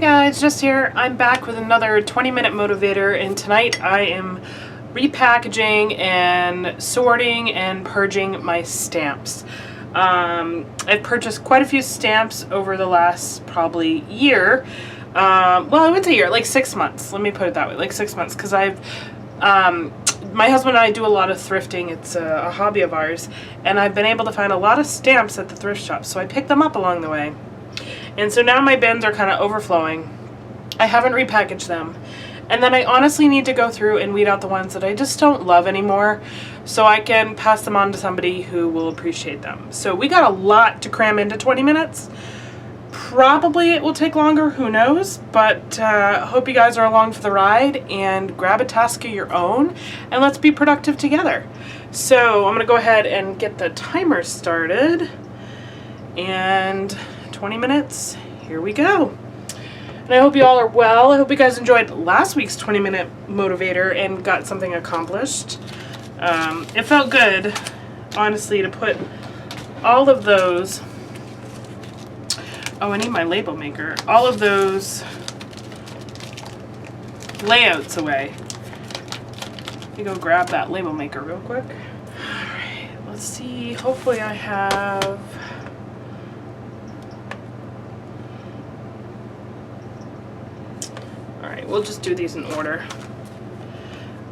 guys, just here. I'm back with another 20-minute motivator, and tonight I am repackaging and sorting and purging my stamps. I've purchased quite a few stamps over the last probably year. Well, I would say year, like 6 months. Let me put it that way, like 6 months, because my husband and I do a lot of thrifting. It's a hobby of ours, and I've been able to find a lot of stamps at the thrift shop, so I picked them up along the way. And so now my bins are kind of overflowing. I haven't repackaged them. And then I honestly need to go through and weed out the ones that I just don't love anymore, so I can pass them on to somebody who will appreciate them. So we got a lot to cram into 20 minutes. Probably it will take longer, who knows, but hope you guys are along for the ride and grab a task of your own and let's be productive together. So I'm gonna go ahead and get the timer started, and 20 minutes, here we go. And I hope you all are well. I hope you guys enjoyed last week's 20-minute motivator and got something accomplished. It felt good, honestly, to put all of those, oh, I need my label maker, all of those layouts away. Let me go grab that label maker real quick. All right, let's see, hopefully I have, we'll just do these in order.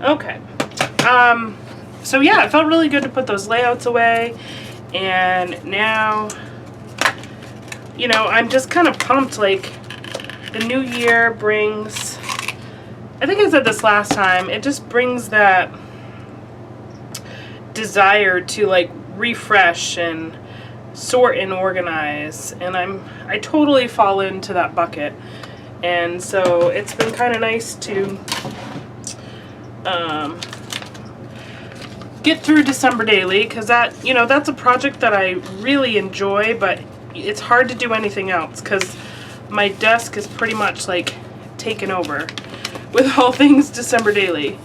Okay. So yeah, it felt really good to put those layouts away, and now, you know, I'm just kind of pumped. Like, the new year brings, I think I said this last time, it just brings that desire to like refresh and sort and organize, and I totally fall into that bucket. And so it's been kind of nice to get through December daily, because that, you know, that's a project that I really enjoy, but it's hard to do anything else because my desk is pretty much like taken over with all things December daily.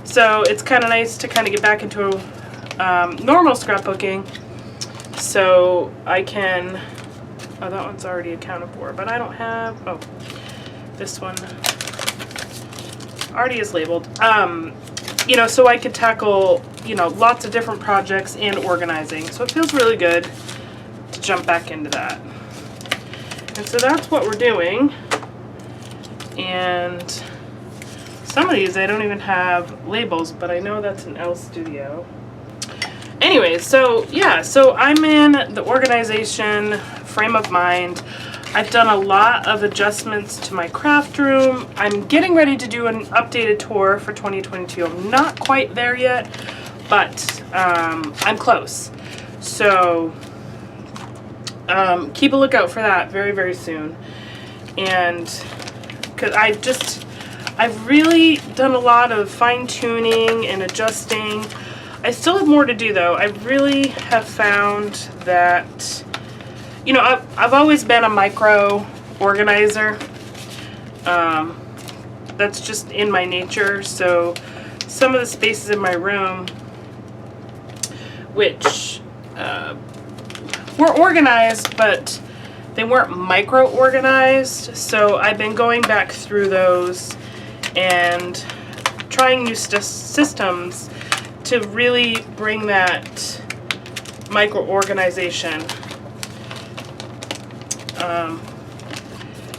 So it's kind of nice to kind of get back into normal scrapbooking, so I can, oh, that one's already accounted for, but I don't have, oh, this one already is labeled. You know, so I could tackle, you know, lots of different projects and organizing. So it feels really good to jump back into that. And so that's what we're doing. And some of these I don't even have labels, but I know that's an L Studio. Anyway, so yeah, so I'm in the organization frame of mind. I've done a lot of adjustments to my craft room. I'm getting ready to do an updated tour for 2022. I'm not quite there yet, but I'm close. So keep a lookout for that very, very soon. And because I've really done a lot of fine-tuning and adjusting. I still have more to do, though. I really have found that, you know, I've always been a micro organizer. That's just in my nature. So some of the spaces in my room, which were organized, but they weren't micro organized. So I've been going back through those and trying new systems to really bring that micro organization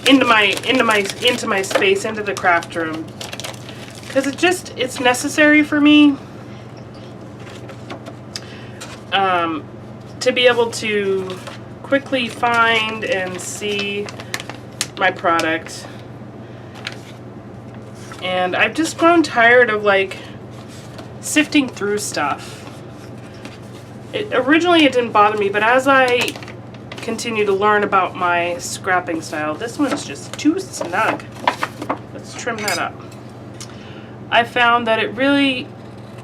into my space, into the craft room, because it's necessary for me to be able to quickly find and see my product. And I've just grown tired of like sifting through stuff. Originally it didn't bother me, but as I continue to learn about my scrapping style, this one's just too snug. Let's trim that up. I found that it really,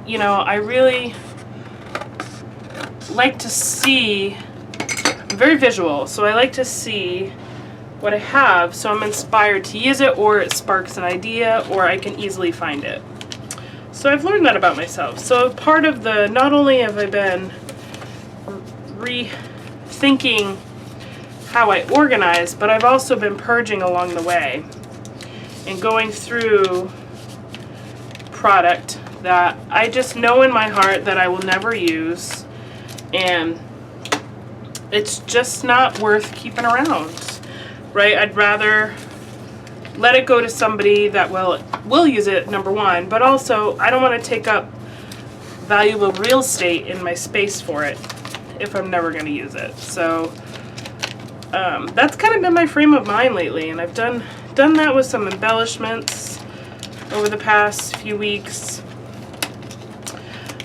you know, I really like to see, I'm very visual, so I like to see what I have, so I'm inspired to use it, or it sparks an idea, or I can easily find it. So I've learned that about myself. So part of the, not only have I been rethinking how I organize, but I've also been purging along the way and going through product that I just know in my heart that I will never use, and it's just not worth keeping around, right? I'd rather let it go to somebody that will use it, number one, but also I don't want to take up valuable real estate in my space for it if I'm never going to use it. So that's kind of been my frame of mind lately, and I've done that with some embellishments over the past few weeks.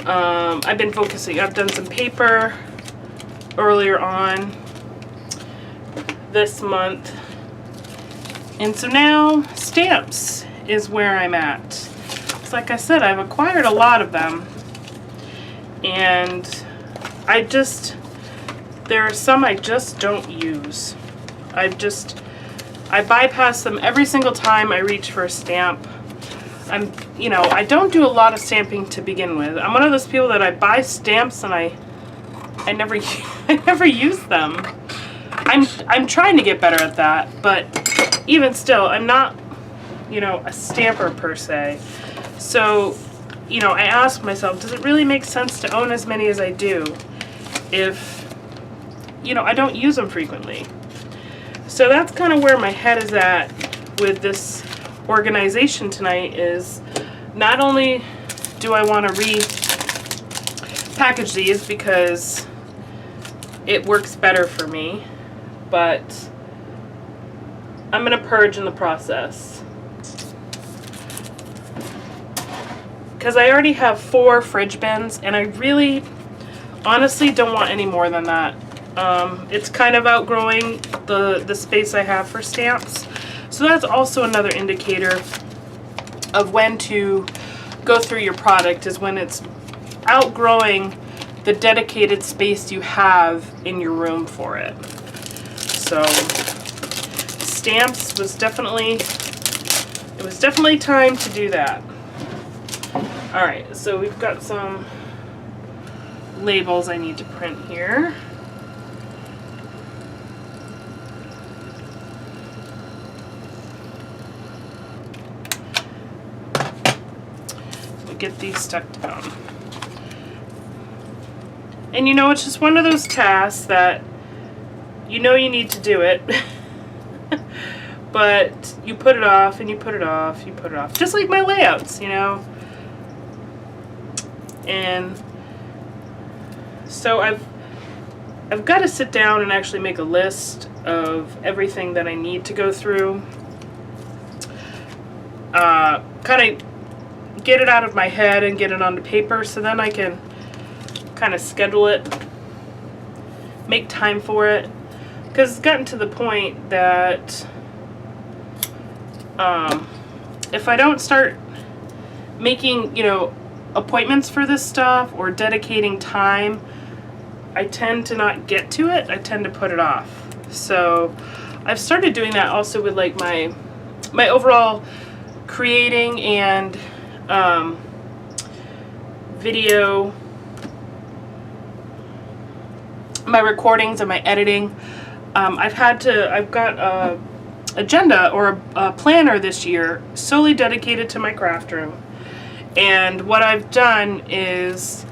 I've been focusing, I've done some paper earlier on this month, and so now stamps is where I'm at. It's like I said, I've acquired a lot of them, and there are some I just don't use. I bypass them every single time I reach for a stamp. I don't do a lot of stamping to begin with. I'm one of those people that I buy stamps and I never use them. I'm trying to get better at that, but even still, I'm not, a stamper per se. So, I ask myself, does it really make sense to own as many as I do if, I don't use them frequently? So that's kind of where my head is at with this organization tonight. Is not only do I want to repackage these because it works better for me, but I'm going to purge in the process. Because I already have 4 fridge bins, and I really, honestly don't want any more than that. It's kind of outgrowing the space I have for stamps. So that's also another indicator of when to go through your product, is when it's outgrowing the dedicated space you have in your room for it. So stamps was definitely time to do that. Alright, so we've got some labels I need to print here. We'll get these stuck down. And it's just one of those tasks that you need to do it, but you put it off and you put it off, you put it off. Just like my layouts, And so I've got to sit down and actually make a list of everything that I need to go through. Kind of get it out of my head and get it onto paper, so then I can kind of schedule it, make time for it. Because it's gotten to the point that if I don't start making, appointments for this stuff or dedicating time, I tend to not get to it. I tend to put it off. So I've started doing that also with like my overall creating and video, my recordings and my editing. I've got a agenda or a planner this year solely dedicated to my craft room. And what I've done is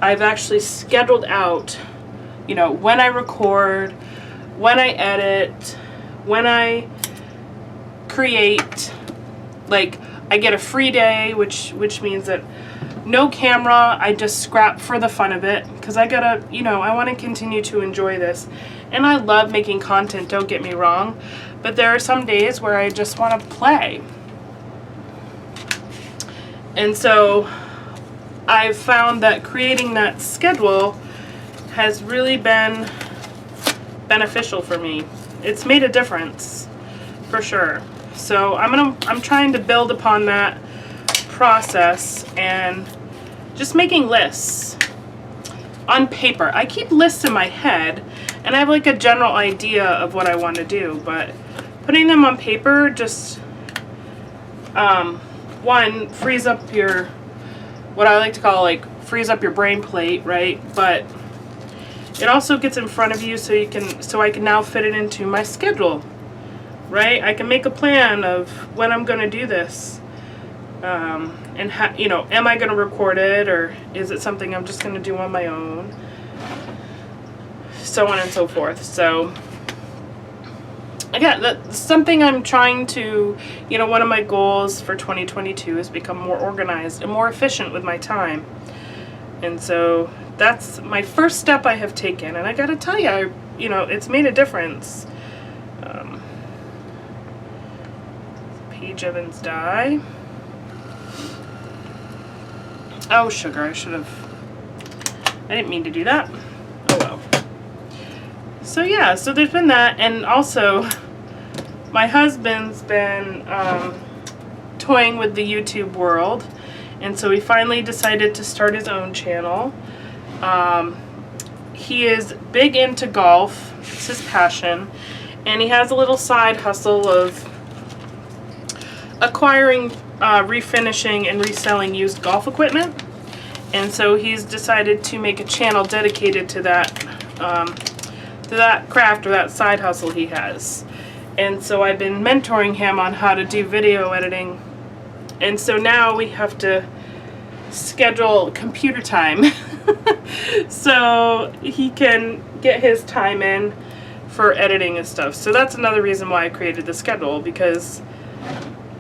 I've actually scheduled out, when I record, when I edit, when I create. Like, I get a free day, which means that no camera, I just scrap for the fun of it, because I gotta, I want to continue to enjoy this. And I love making content, don't get me wrong, but there are some days where I just want to play. And so I've found that creating that schedule has really been beneficial for me. It's made a difference, for sure. So I'm trying to build upon that process and just making lists on paper. I keep lists in my head and I have like a general idea of what I want to do, but putting them on paper just one, frees up your, what I like to call, like, frees up your brain plate, right? But it also gets in front of you so I can now fit it into my schedule, right? I can make a plan of when I'm going to do this, and you know, am I going to record it, or is it something I'm just going to do on my own, so on and so forth. So again, that's something I'm trying to, you know, one of my goals for 2022 is become more organized and more efficient with my time. And so that's my first step I have taken, and I gotta tell you, you know, it's made a difference. Paige Evans die. Oh, sugar, I didn't mean to do that. Oh well. So yeah, so there's been that, and also my husband's been toying with the YouTube world, and so he finally decided to start his own channel. He is big into golf, it's his passion, and he has a little side hustle of acquiring, refinishing, and reselling used golf equipment. And so he's decided to make a channel dedicated to that craft or that side hustle he has. And so I've been mentoring him on how to do video editing. And so now we have to schedule computer time so he can get his time in for editing and stuff. So that's another reason why I created the schedule, because,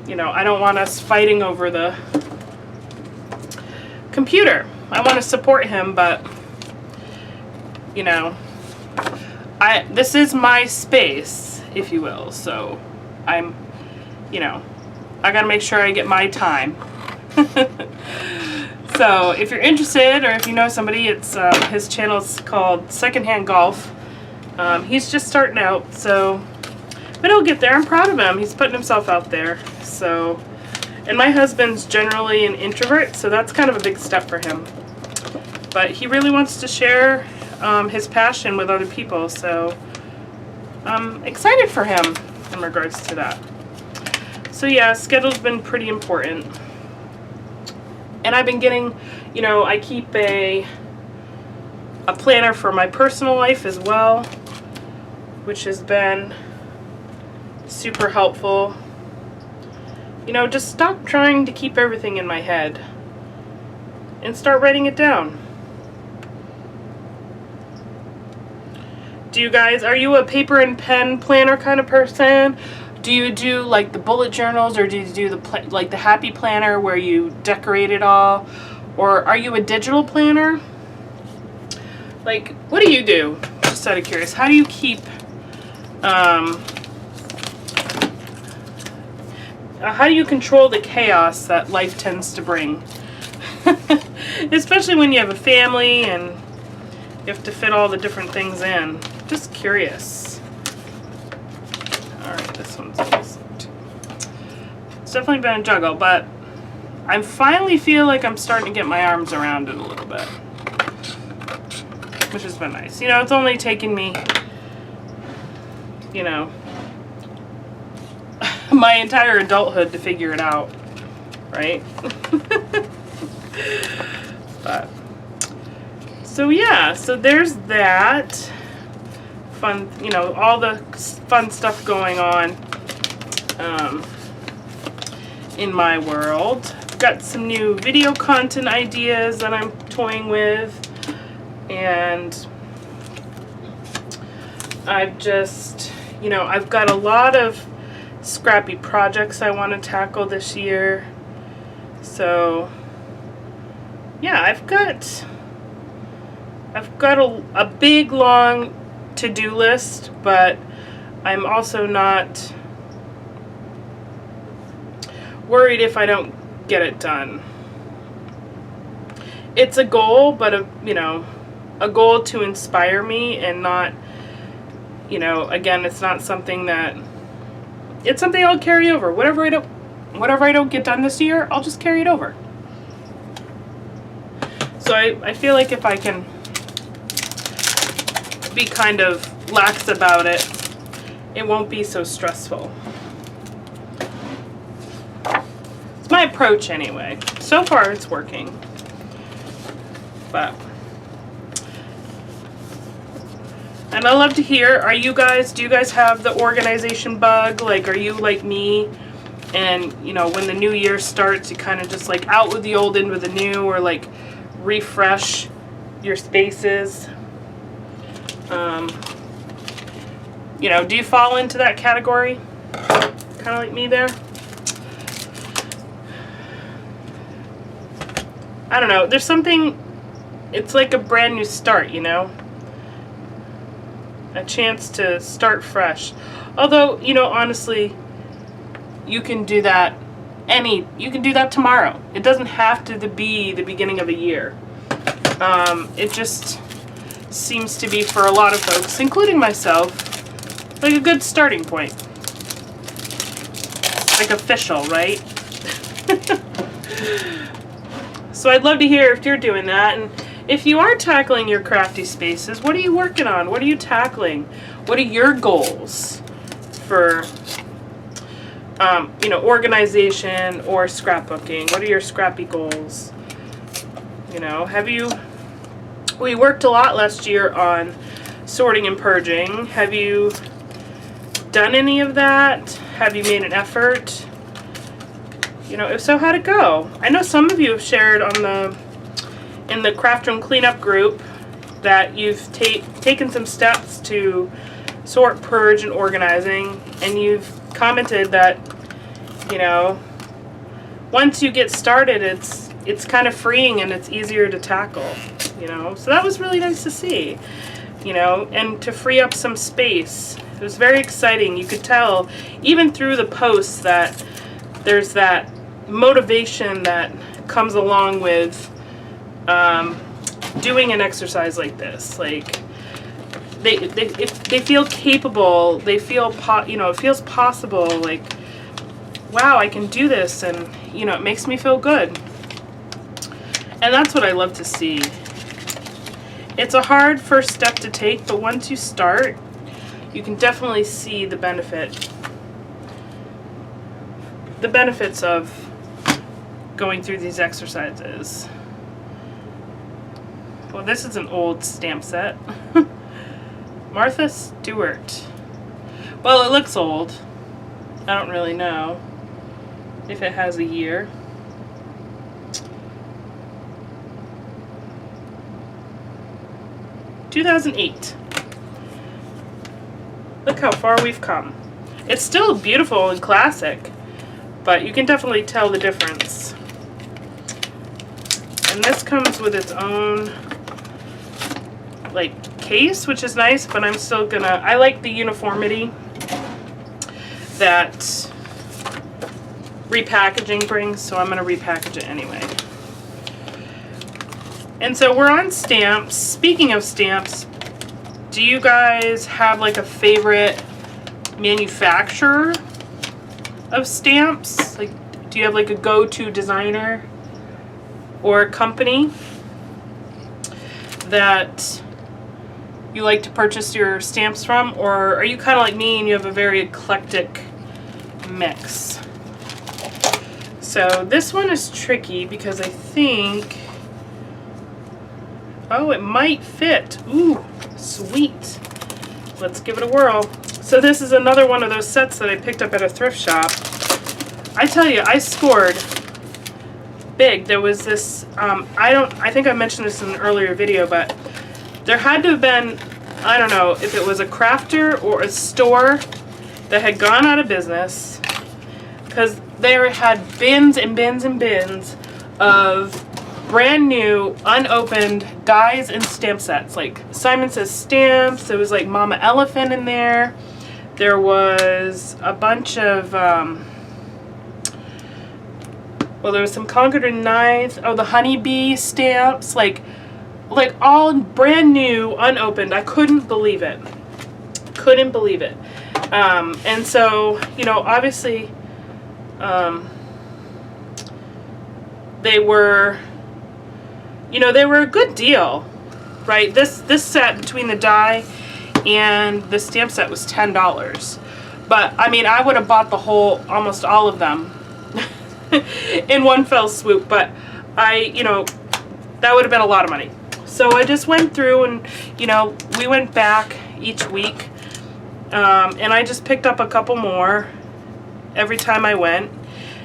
you know, I don't want us fighting over the computer. I want to support him, but, you know, this is my space, if you will, so I'm, you know, I gotta make sure I get my time. So if you're interested, or if you know somebody, it's his channel is called Secondhand Golf. He's just starting out, so, but he'll get there. I'm proud of him. He's putting himself out there. So, and my husband's generally an introvert, so that's kind of a big step for him. But he really wants to share his passion with other people, so I'm excited for him in regards to that. So yeah, schedule's been pretty important. And I've been getting, you know, I keep a planner for my personal life as well, which has been super helpful. You know, just stop trying to keep everything in my head and start writing it down. Do you guys, are you a paper and pen planner kind of person? Do you do like the bullet journals, or do you do like the happy planner where you decorate it all? Or are you a digital planner? Like, what do you do? Just out of curious, how do you keep, how do you control the chaos that life tends to bring? Especially when you have a family and you have to fit all the different things in. Just curious. Alright, this one's decent. It's definitely been a juggle, but I finally feel like I'm starting to get my arms around it a little bit, which has been nice. You know, it's only taken me, you know, my entire adulthood to figure it out, right? But, so yeah, so there's that fun, you know, all the fun stuff going on in my world. Got some new video content ideas that I'm toying with, and I've just, you know, I've got a lot of scrappy projects I want to tackle this year. So yeah, I've got a big long to-do list, but I'm also not worried if I don't get it done. It's a goal, but you know, a goal to inspire me, and not, you know, again, it's not something that, it's something I'll carry over. Whatever I don't get done this year, I'll just carry it over. So I feel like if I can be kind of lax about it, it won't be so stressful. It's my approach anyway. So far it's working. But And I love to hear, do you guys have the organization bug? Like, are you like me? And, you know, when the new year starts, you kind of just like out with the old, in with the new, or like refresh your spaces. You know, do you fall into that category? Kind of like me there? I don't know. There's something, it's like a brand new start, you know? A chance to start fresh. Although, you know, honestly, you can do that tomorrow. It doesn't have to be the beginning of a year. It just seems to be, for a lot of folks, including myself, like a good starting point. Like official, right? So I'd love to hear if you're doing that, and if you are tackling your crafty spaces, what are you working on? What are you tackling? What are your goals for, you know, organization or scrapbooking? What are your scrappy goals? You know, we worked a lot last year on sorting and purging. Have you done any of that? Have you made an effort? You know, if so, how'd it go? I know some of you have shared in the craft room cleanup group that you've taken some steps to sort, purge, and organizing, and you've commented that, you know, once you get started, it's kind of freeing and it's easier to tackle, you know. So that was really nice to see, you know, and to free up some space. It was very exciting. You could tell even through the posts that there's that motivation that comes along with doing an exercise like this. Like they feel capable. They feel you know, it feels possible. Like, wow, I can do this, and you know, it makes me feel good. And that's what I love to see. It's a hard first step to take, but once you start, you can definitely see the benefits of going through these exercises. Well, this is an old stamp set. Martha Stewart. Well, it looks old. I don't really know if it has a year. (2008). Look how far we've come. It's still beautiful and classic, but you can definitely tell the difference. And this comes with its own like case, which is nice, but I'm still gonna, I like the uniformity that repackaging brings, so I'm gonna repackage it anyway. And so we're on stamps. Speaking of stamps, do you guys have like a favorite manufacturer of stamps? Like, do you have like a go-to designer or a company that you like to purchase your stamps from? Or are you kind of like me and you have a very eclectic mix? So this one is tricky because I think, oh, it might fit. Ooh, sweet. Let's give it a whirl. So this is another one of those sets that I picked up at a thrift shop. I tell you, I scored big. There was this, I think I mentioned this in an earlier video, but there had to have been, I don't know if it was a crafter or a store that had gone out of business, because they had bins and bins and bins of brand new, unopened dies and stamp sets. Like Simon Says stamps, there was like Mama Elephant in there. There was a bunch of, well, there was some Concord and Ninth. Oh, the honeybee stamps, like all brand new, unopened. I couldn't believe it. Couldn't believe it. And so, you know, obviously, they were, you know, they were a good deal, right? This set between the die and the stamp set was $10. But I mean, I would have bought almost all of them in one fell swoop, but you know, that would have been a lot of money. So I just went through and, you know, we went back each week. And I just picked up a couple more every time I went.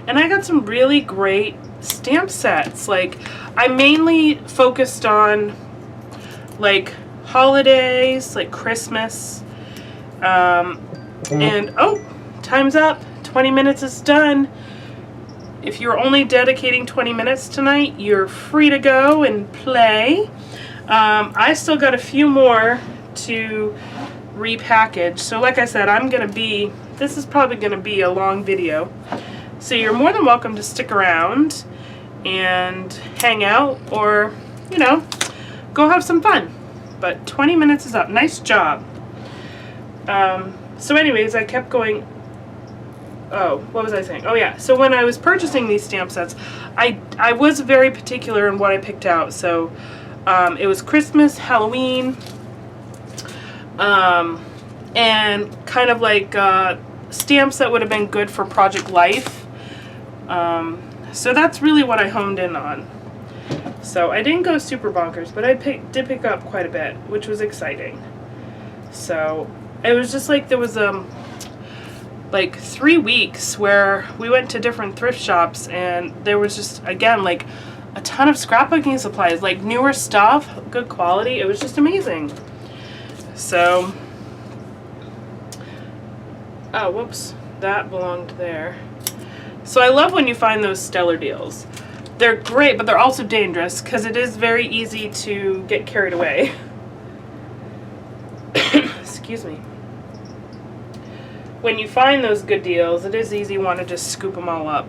And I got some really great stamp sets. Like, I mainly focused on like holidays, like Christmas. And oh, time's up. 20 minutes is done. If you're only dedicating 20 minutes tonight, you're free to go and play. I still got a few more to repackage. So like I said, this is probably going to be a long video. So you're more than welcome to stick around and hang out, or, you know, go have some fun. But 20 minutes is up. Nice job. So anyways, I kept going. Oh, what was I saying? Oh yeah, so when I was purchasing these stamp sets, I was very particular in what I picked out. So it was Christmas, Halloween, and kind of like stamps that would have been good for Project Life. So that's really what I honed in on. So I didn't go super bonkers, but I did pick up quite a bit, which was exciting. So it was just like there was like 3 weeks where we went to different thrift shops, and there was just, again, like a ton of scrapbooking supplies, like newer stuff, good quality. It was just amazing. So, oh, whoops, that belonged there. So I love when you find those stellar deals. They're great, but they're also dangerous because it is very easy to get carried away. Excuse me. When you find those good deals, it is easy to want to just scoop them all up.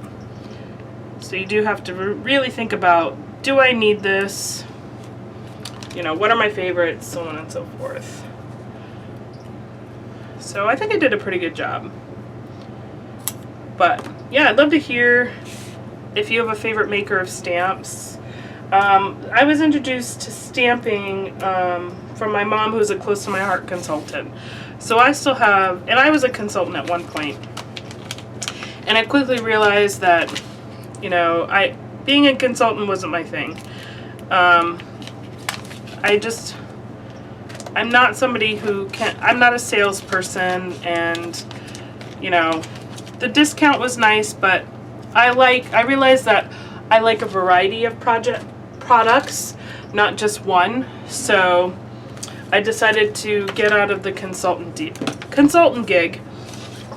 So you do have to really think about, do I need this? You know, what are my favorites? So on and so forth. So I think I did a pretty good job. But yeah, I'd love to hear if you have a favorite maker of stamps. I was introduced to stamping from my mom, who's a close to my heart consultant. So I still have, and I was a consultant at one point, and I quickly realized that, you know, being a consultant wasn't my thing. I'm not somebody who I'm not a salesperson, and, you know, the discount was nice, but I realized that I like a variety of products, not just one. So I decided to get out of the consultant gig,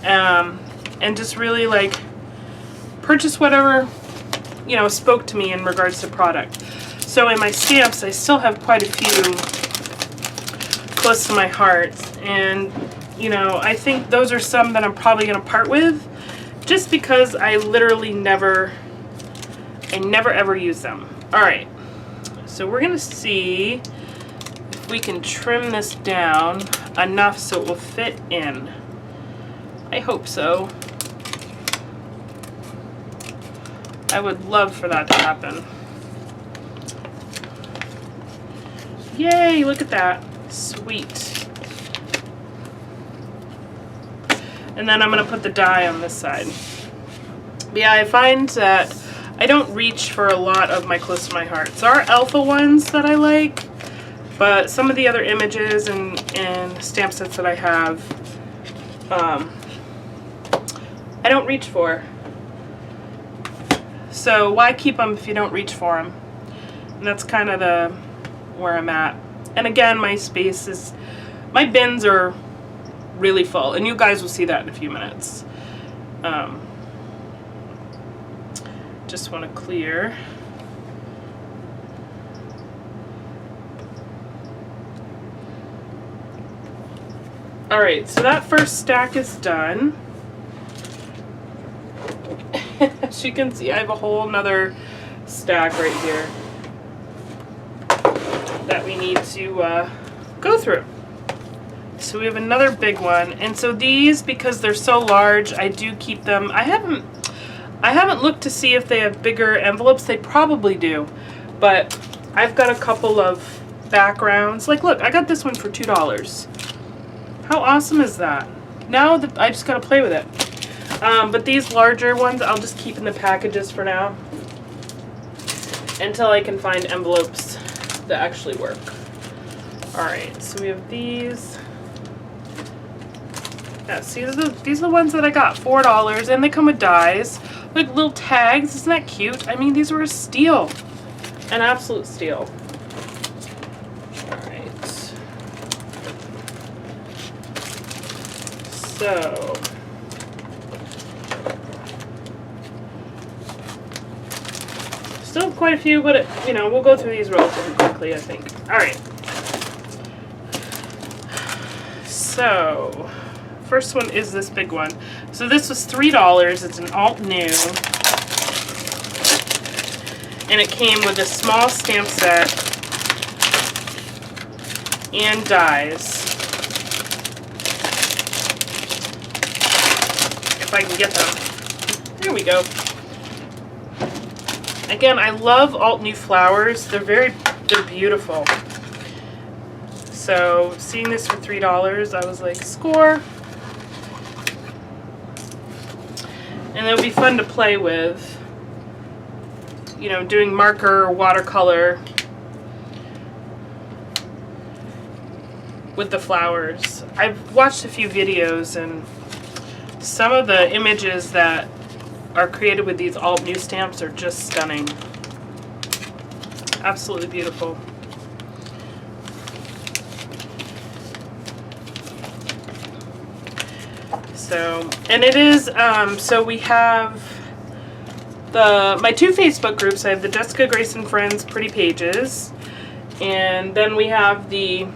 and just really like purchase whatever, you know, spoke to me in regards to product. So in my stamps, I still have quite a few close to my heart, and, you know, I think those are some that I'm probably going to part with, just because I literally never ever use them. All right, so we're going to see we can trim this down enough so it will fit in. I hope so. I would love for that to happen. Yay, look at that. Sweet. And then I'm going to put the die on this side. But yeah, I find that I don't reach for a lot of my close to my heart. There are alpha ones that I like, but some of the other images and stamp sets that I have, I don't reach for. So why keep them if you don't reach for them? And that's kind of where I'm at. And again, my bins are really full, and you guys will see that in a few minutes. Just want to clear. Alright, so that first stack is done. As you can see, I have a whole nother stack right here that we need to go through. So we have another big one, and so these, because they're so large, I do keep them. I haven't looked to see if they have bigger envelopes. They probably do, but I've got a couple of backgrounds. Like, look, I got this one for $2. How awesome is that? Now that I just gotta play with it. But these larger ones, I'll just keep in the packages for now until I can find envelopes that actually work. Alright, so we have these. Yeah, see, these are the ones that I got, $4, and they come with dies, like little tags. Isn't that cute? I mean, these were a steal, an absolute steal. All right. So. Still have quite a few, but you know, we'll go through these relatively quickly, I think. All right. So, first one is this big one. So this was $3. It's an alt new, and it came with a small stamp set and dies. If I can get them. There we go. Again, I love alt new flowers. They're beautiful. So seeing this for $3, I was like, score. And it'll be fun to play with. You know, doing marker or watercolor with the flowers. I've watched a few videos, and some of the images that are created with these alt new stamps are just stunning. Absolutely beautiful. So, and it is, so we have my two Facebook groups. I have the Jessica Grace and Friends Pretty Pages, and then we have the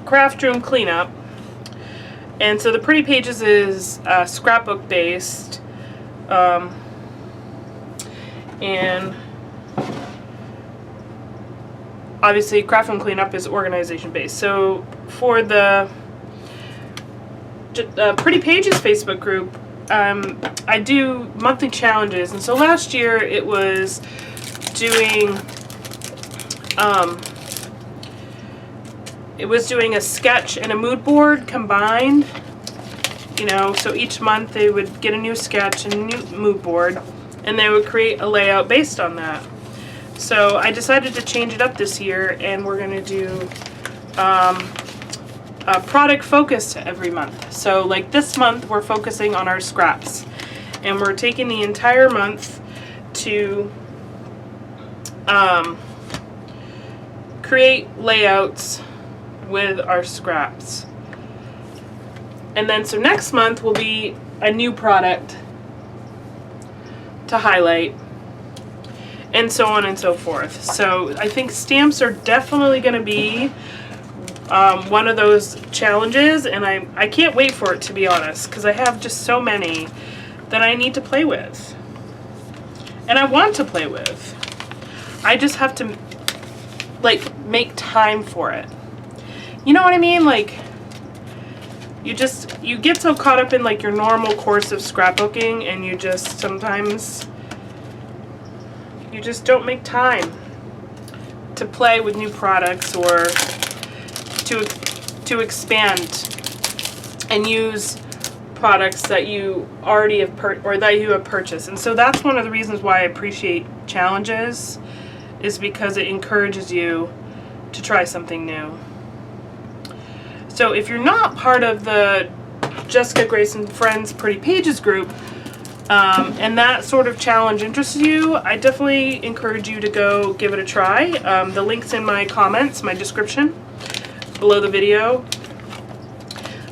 Craft Room Cleanup. And so the Pretty Pages is scrapbook based, and obviously Craft Room Cleanup is organization based. So for the Pretty Pages Facebook group, I do monthly challenges, and so last year it was doing a sketch and a mood board combined. You know, so each month they would get a new sketch and a new mood board, and they would create a layout based on that. So I decided to change it up this year, and we're going to do a product focus every month. So like this month we're focusing on our scraps, and we're taking the entire month to create layouts with our scraps. And then so next month will be a new product to highlight, and so on and so forth. So I think stamps are definitely going to be one of those challenges, and I can't wait for it, to be honest, because I have just so many that I need to play with, and I want to play with. I just have to like make time for it. You know what I mean? Like, you get so caught up in like your normal course of scrapbooking, and you just sometimes you just don't make time to play with new products or to expand and use products that you already have purchased. And so that's one of the reasons why I appreciate challenges, is because it encourages you to try something new. So if you're not part of the Jessica Grace and Friends Pretty Pages group, and that sort of challenge interests you, I definitely encourage you to go give it a try. The link's in my comments, my description below the video.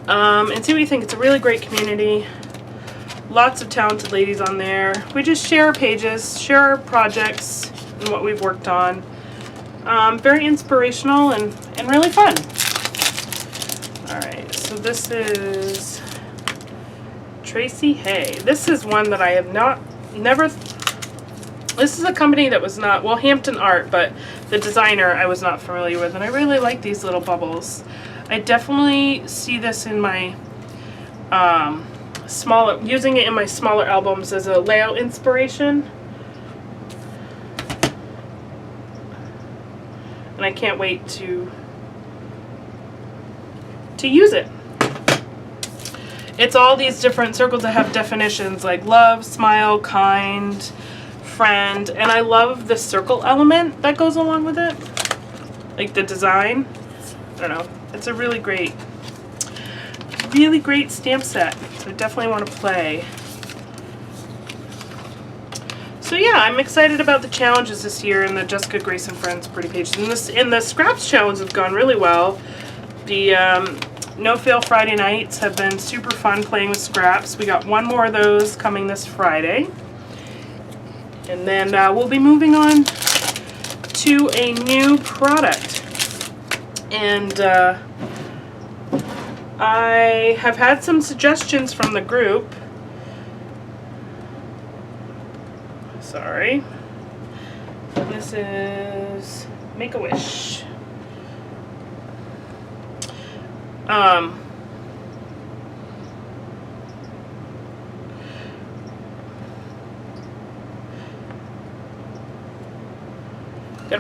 And see what you think. It's a really great community. Lots of talented ladies on there. We just share our pages, share our projects and what we've worked on. Very inspirational and really fun. Alright, so this is Tracy Hay. This is one that I have never, this is a company that was not, well, Hampton Art, but the designer I was not familiar with, and I really like these little bubbles. I definitely see this in my using it in my smaller albums as a layout inspiration. And I can't wait to use it. It's all these different circles that have definitions like love, smile, kind, friend, and I love the circle element that goes along with it, like the design. I don't know, it's a really great really great stamp set, so I definitely want to play. So yeah, I'm excited about the challenges this year in the Jessica Grace and Friends Pretty Pages. And the Scraps challenge have gone really well. The No Fail Friday nights have been super fun playing with scraps. We got one more of those coming this Friday. And then we'll be moving on to a new product. And I have had some suggestions from the group. Sorry. This is Make-A-Wish. Gotta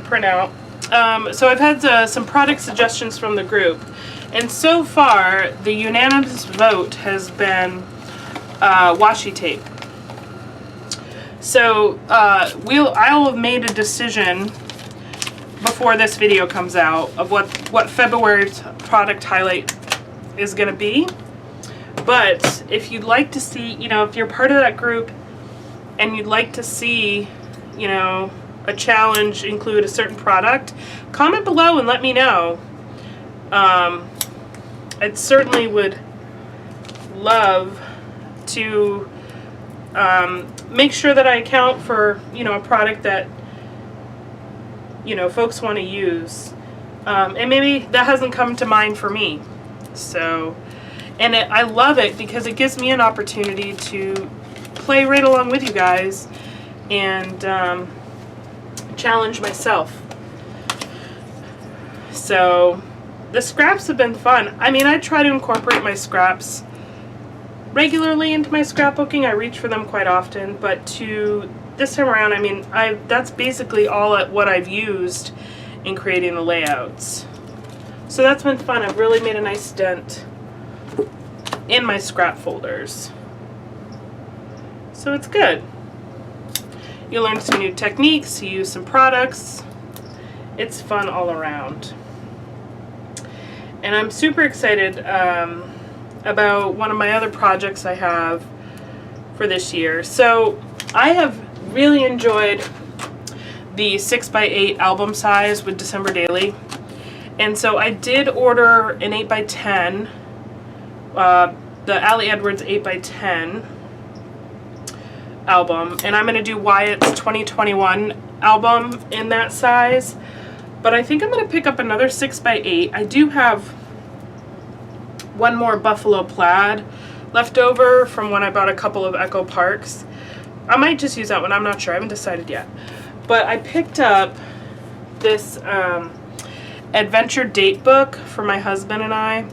print out. So I've had some product suggestions from the group, and so far the unanimous vote has been washi tape. So I'll have made a decision before this video comes out of what February's product highlight is going to be. But if you'd like to see, if you're part of that group and you'd like to see, a challenge include a certain product, comment below and let me know. I certainly would love to make sure that I account for, a product that, folks want to use. And maybe that hasn't come to mind for me. So, and I love it because it gives me an opportunity to play right along with you guys and challenge myself. So, the scraps have been fun. I mean, I try to incorporate my scraps regularly into my scrapbooking. I reach for them quite often, but this time around, I mean, that's basically all what I've used in creating the layouts. So that's been fun. I've really made a nice dent in my scrap folders. So it's good. You learn some new techniques, you use some products. It's fun all around. And I'm super excited about one of my other projects I have for this year. So I have really enjoyed the 6x8 album size with December Daily. And so I did order an 8x10, the Ali Edwards 8x10 album, and I'm going to do Wyatt's 2021 album in that size. But I think I'm going to pick up another 6x8. I do have one more Buffalo Plaid left over from when I bought a couple of Echo Parks. I might just use that one. I'm not sure. I haven't decided yet. But I picked up this adventure date book for my husband and I.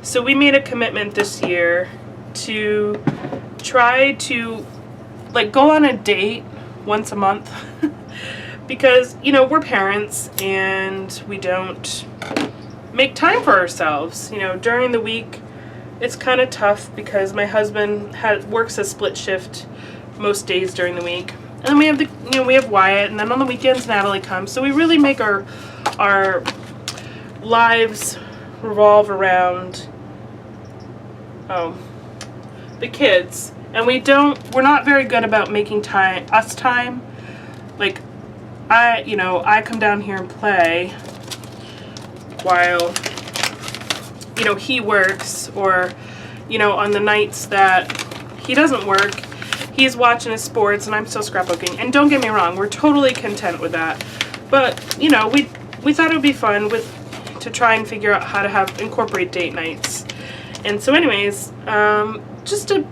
So we made a commitment this year to try to go on a date once a month because, we're parents and we don't make time for ourselves. During the week it's kind of tough because my husband works a split shift most days during the week. And then we have we have Wyatt, and then on the weekends Natalie comes. So we really make our lives revolve around the kids. And we're not very good about making time. Like I come down here and play while he works, or on the nights that he doesn't work, he's watching his sports and I'm still scrapbooking. And don't get me wrong, we're totally content with that. But we thought it would be fun to try and figure out how to incorporate date nights. And so anyways, just to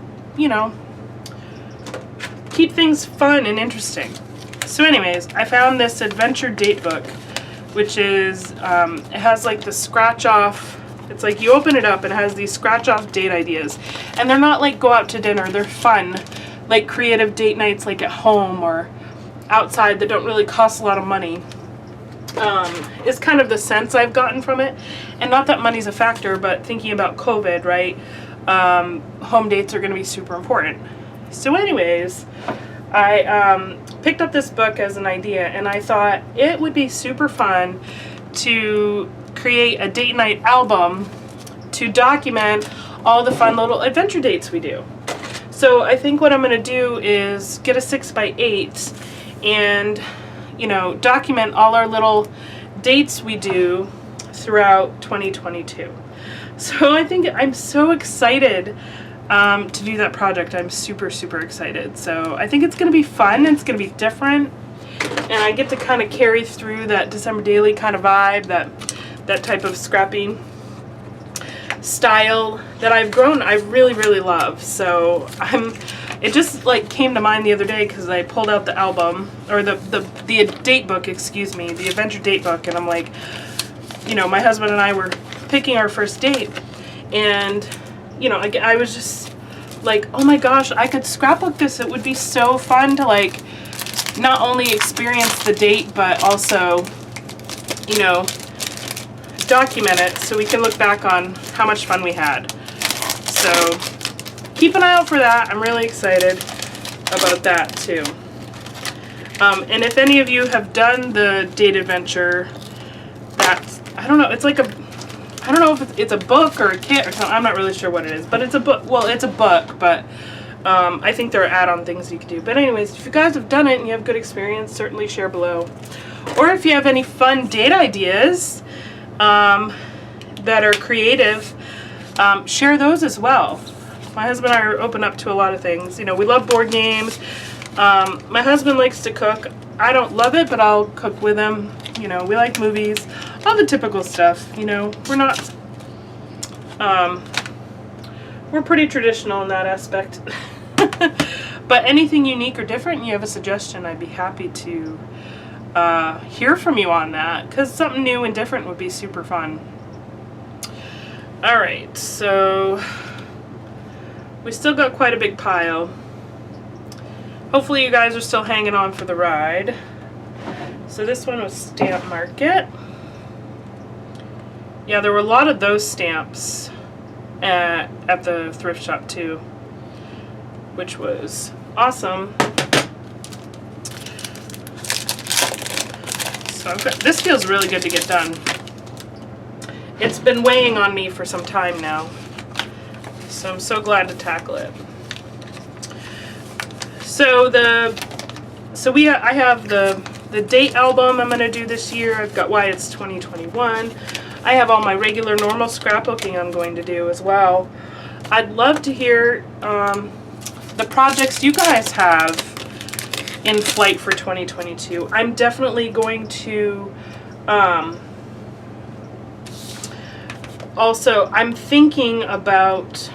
keep things fun and interesting. So anyways, I found this adventure date book, which is it has like the scratch off. It's like you open it up and it has these scratch off date ideas, and they're not like go out to dinner. They're fun, like creative date nights, like at home or outside, that don't really cost a lot of money. Is kind of the sense I've gotten from it. And not that money's a factor, but thinking about COVID, right? Home dates are going to be super important. So anyways, I picked up this book as an idea, and I thought it would be super fun to create a date night album to document all the fun little adventure dates we do. So I think what I'm going to do is get a 6x8 and, you know, document all our little dates we do throughout 2022. So I think I'm so excited to do that project. I'm super, super excited. So I think it's going to be fun. It's going to be different. And I get to kind of carry through that December daily kind of vibe, that type of scrappy style that I've grown, I really, really love. So it just like came to mind the other day because I pulled out the album, or the date book, excuse me, the adventure date book, and I'm like, you know, my husband and I were picking our first date, and, you know, I was just like, oh my gosh, I could scrapbook this. It would be so fun to like not only experience the date, but also, you know, document it so we can look back on how much fun we had. So keep an eye out for that. I'm really excited about that too. And if any of you have done the date adventure, that's, I don't know, it's like I don't know if it's a book or a kit or something. I'm not really sure what it is, but it's a book. Well, it's a book, but I think there are add-on things you can do. But anyways, if you guys have done it and you have good experience, certainly share below. Or if you have any fun date ideas that are creative, share those as well. My husband and I are open up to a lot of things. You know, we love board games. My husband likes to cook. I don't love it, but I'll cook with him. You know, we like movies, all the typical stuff. You know, we're not, we're pretty traditional in that aspect. But anything unique or different, you have a suggestion, I'd be happy to hear from you on that, because something new and different would be super fun. Alright, so we still got quite a big pile. Hopefully you guys are still hanging on for the ride. So this one was Stamp Market. Yeah, there were a lot of those stamps at the thrift shop too, which was awesome. So this feels really good to get done. It's been weighing on me for some time now, so I'm so glad to tackle it. So I have the date album I'm going to do this year. I've got why it's 2021. I have all my regular normal scrapbooking I'm going to do as well. I'd love to hear the projects you guys have in flight for 2022. I'm definitely going to also, I'm thinking about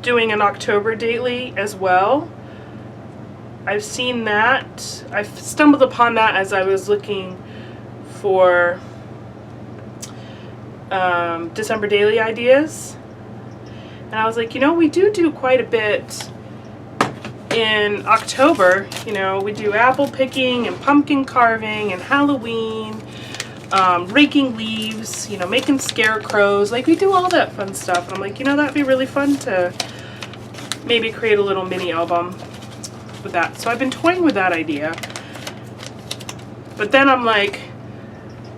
doing an October daily as well. I've seen that. I've stumbled upon that as I was looking for December daily ideas. And I was like, you know, we do quite a bit in October. You know, we do apple picking and pumpkin carving and Halloween, raking leaves, you know, making scarecrows. Like, we do all that fun stuff. And I'm like, you know, that'd be really fun to maybe create a little mini album with that. So I've been toying with that idea. But then I'm like,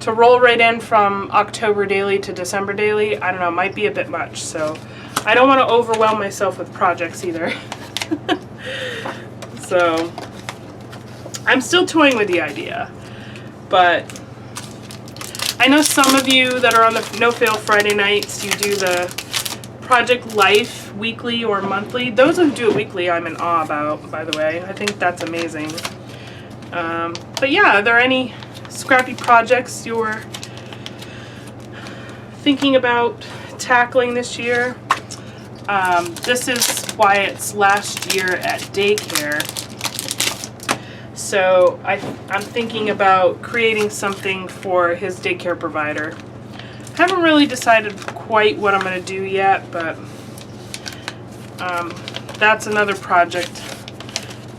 to roll right in from October daily to December daily, I don't know, might be a bit much. So I don't want to overwhelm myself with projects either. So I'm still toying with the idea. But I know some of you that are on the No Fail Friday nights, you do the Project Life weekly or monthly. Those who do it weekly, I'm in awe about, by the way. I think that's amazing. But yeah, are there any scrappy projects you're thinking about tackling this year? This is Wyatt's last year at daycare. So I'm thinking about creating something for his daycare provider. Haven't really decided quite what I'm going to do yet, but that's another project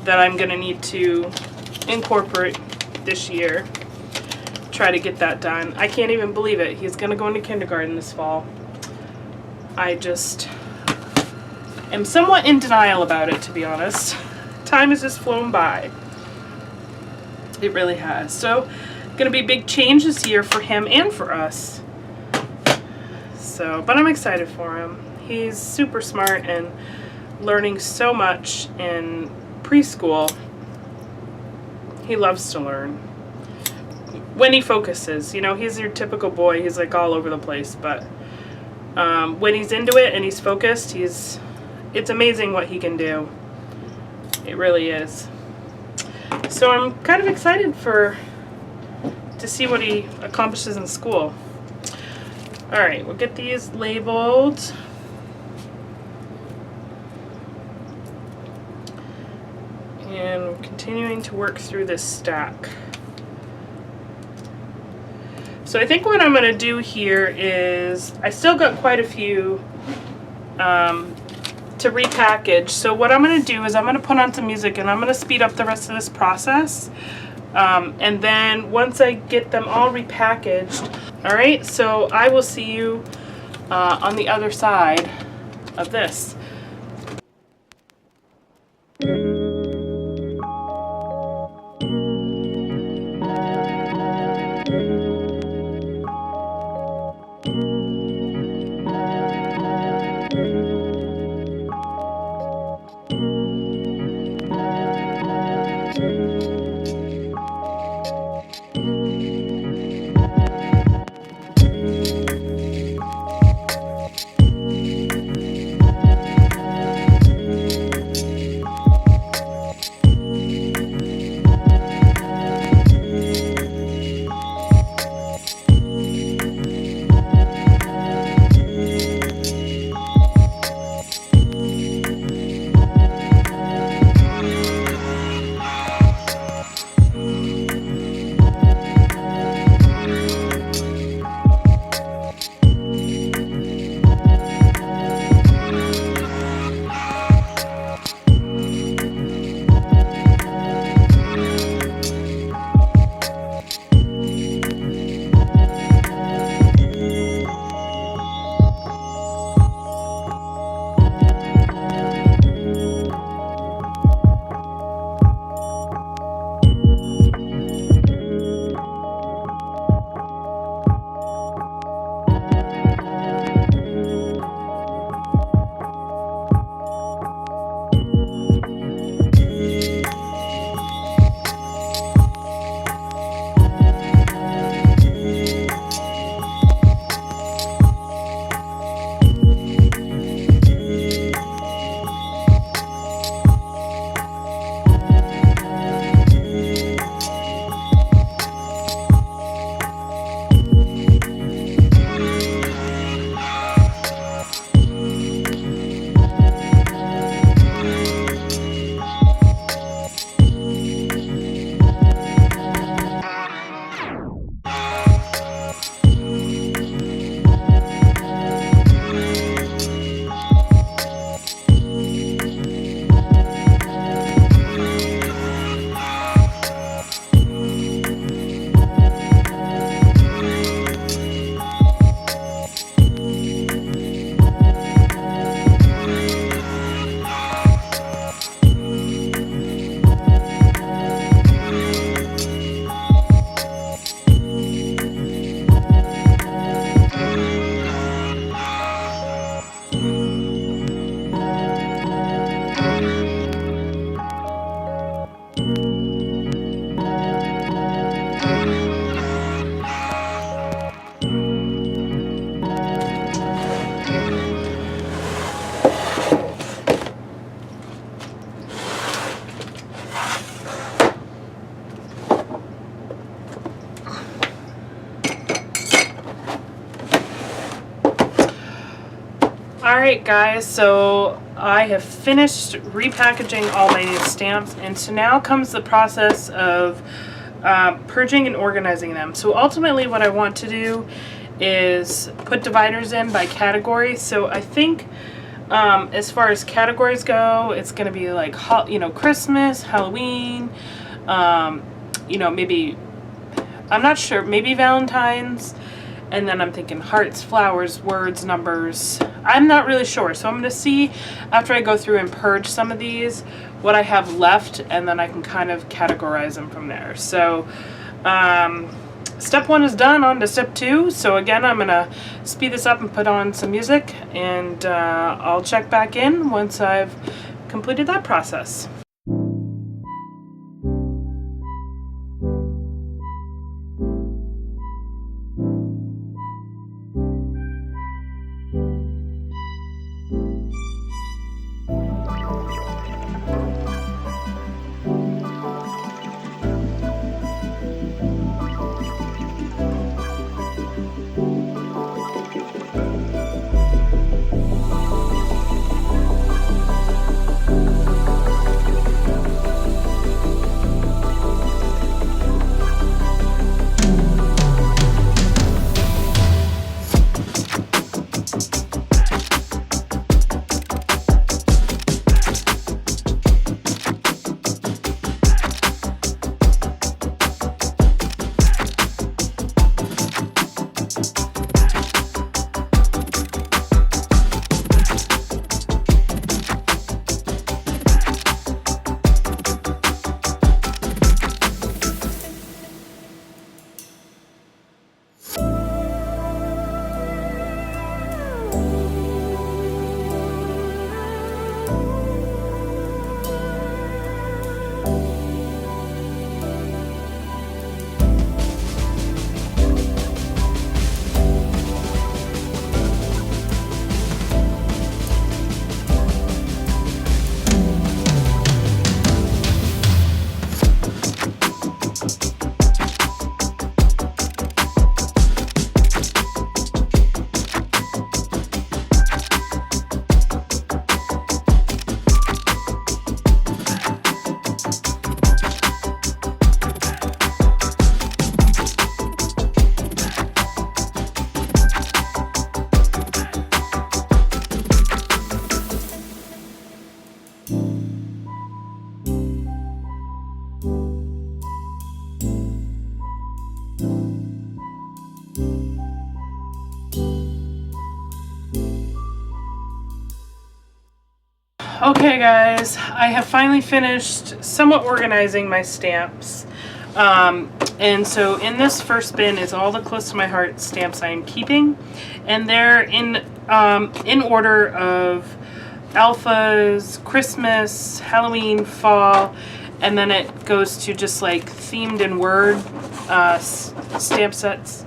that I'm going to need to incorporate this year. Try to get that done. I can't even believe it. He's going to go into kindergarten this fall. I just am somewhat in denial about it, to be honest. Time has just flown by. It really has. So, going to be a big change this year for him and for us. So, but I'm excited for him. He's super smart and learning so much in preschool. He loves to learn. When he focuses, you know, he's your typical boy. He's like all over the place, but when he's into it and he's focused, it's amazing what he can do. It really is. So I'm kind of excited to see what he accomplishes in school. All right, we'll get these labeled. And we're continuing to work through this stack. So I think what I'm going to do here is, I still got quite a few to repackage. So what I'm going to do is I'm going to put on some music and I'm going to speed up the rest of this process. And then once I get them all repackaged, all right, so I will see you on the other side of this. Alright guys, so I have finished repackaging all my new stamps, and so now comes the process of purging and organizing them. So ultimately what I want to do is put dividers in by category. So I think as far as categories go, it's going to be like, Christmas, Halloween, maybe, I'm not sure, maybe Valentine's. And then I'm thinking hearts, flowers, words, numbers. I'm not really sure. So I'm going to see after I go through and purge some of these what I have left, and then I can kind of categorize them from there. So step 1 is done, on to step 2. So again, I'm gonna speed this up and put on some music, and I'll check back in once I've completed that process. Okay guys, I have finally finished somewhat organizing my stamps. And so in this first bin is all the close to my heart stamps I am keeping, and they're in order of alphas, Christmas, Halloween, fall, and then it goes to just like themed in word stamp sets.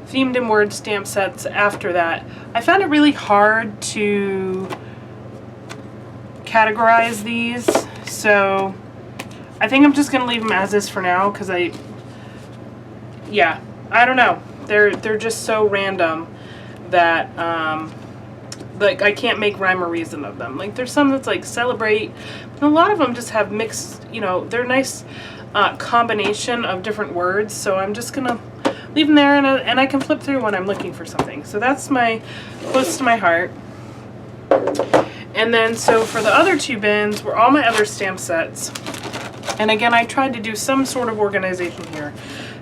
Themed in word stamp sets after that. I found it really hard to categorize these, so I think I'm just gonna leave them as is for now, because I don't know, they're just so random that like I can't make rhyme or reason of them. Like there's some that's like celebrate, and a lot of them just have mixed, you know, they're nice combination of different words, so I'm just gonna leave them there, and I can flip through when I'm looking for something. So that's my close to my heart. And then so for the other two bins were all my other stamp sets. And again, I tried to do some sort of organization here.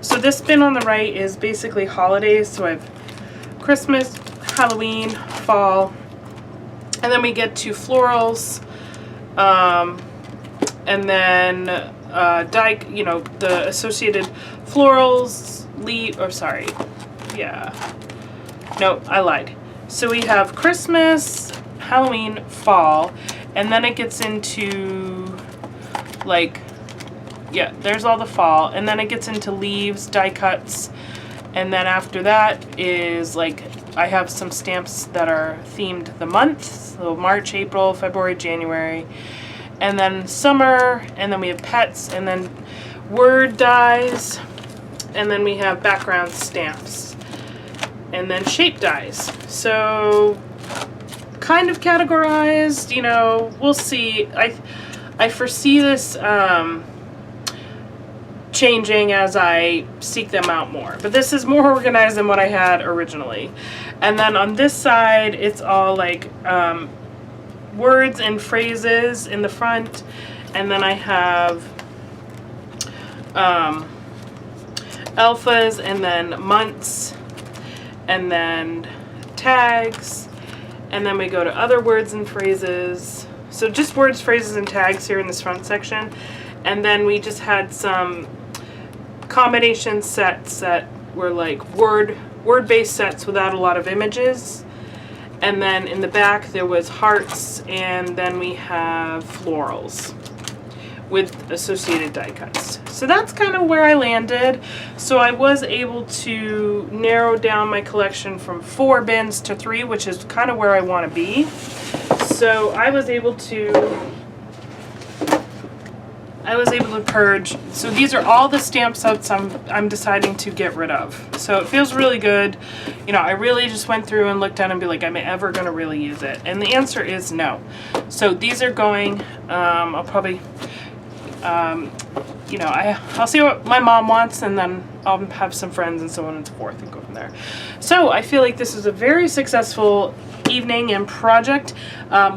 So this bin on the right is basically holidays. So I have Christmas, Halloween, fall, and then we get to florals, and then the associated florals, I lied. So we have Christmas, Halloween, fall, and then it gets into like, there's all the fall, and then it gets into leaves, die cuts, and then after that is like, I have some stamps that are themed the months, so March, April, February, January, and then summer, and then we have pets, and then word dies, and then we have background stamps, and then shape dies. So kind of categorized, you know, we'll see. I foresee this changing as I seek them out more, but this is more organized than what I had originally. And then on this side, it's all like words and phrases in the front, and then I have alphas, and then months, and then tags, and then we go to other words and phrases. So just words, phrases, and tags here in this front section. And then we just had some combination sets that were like word-based sets without a lot of images. And then in the back there was hearts, and then we have florals with associated die cuts. So that's kind of where I landed. So I was able to narrow down my collection from 4 bins to 3, which is kind of where I want to be. So I was able to purge. So these are all the stamp sets I'm deciding to get rid of. So it feels really good. You know, I really just went through and looked at it and be like, am I ever going to really use it? And the answer is no. So these are going, I'll probably, you know, I'll see what my mom wants, and then I'll have some friends and so on and so forth and go from there. So I feel like this is a very successful evening and project.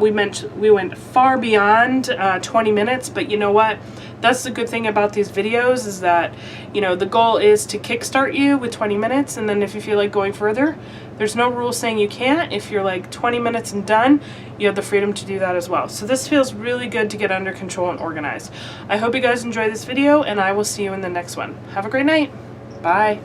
We went far beyond 20 minutes, but you know what? That's the good thing about these videos, is that, you know, the goal is to kickstart you with 20 minutes, and then if you feel like going further, there's no rule saying you can't. If you're like 20 minutes and done, you have the freedom to do that as well. So this feels really good to get under control and organized. I hope you guys enjoy this video, and I will see you in the next one. Have a great night. Bye.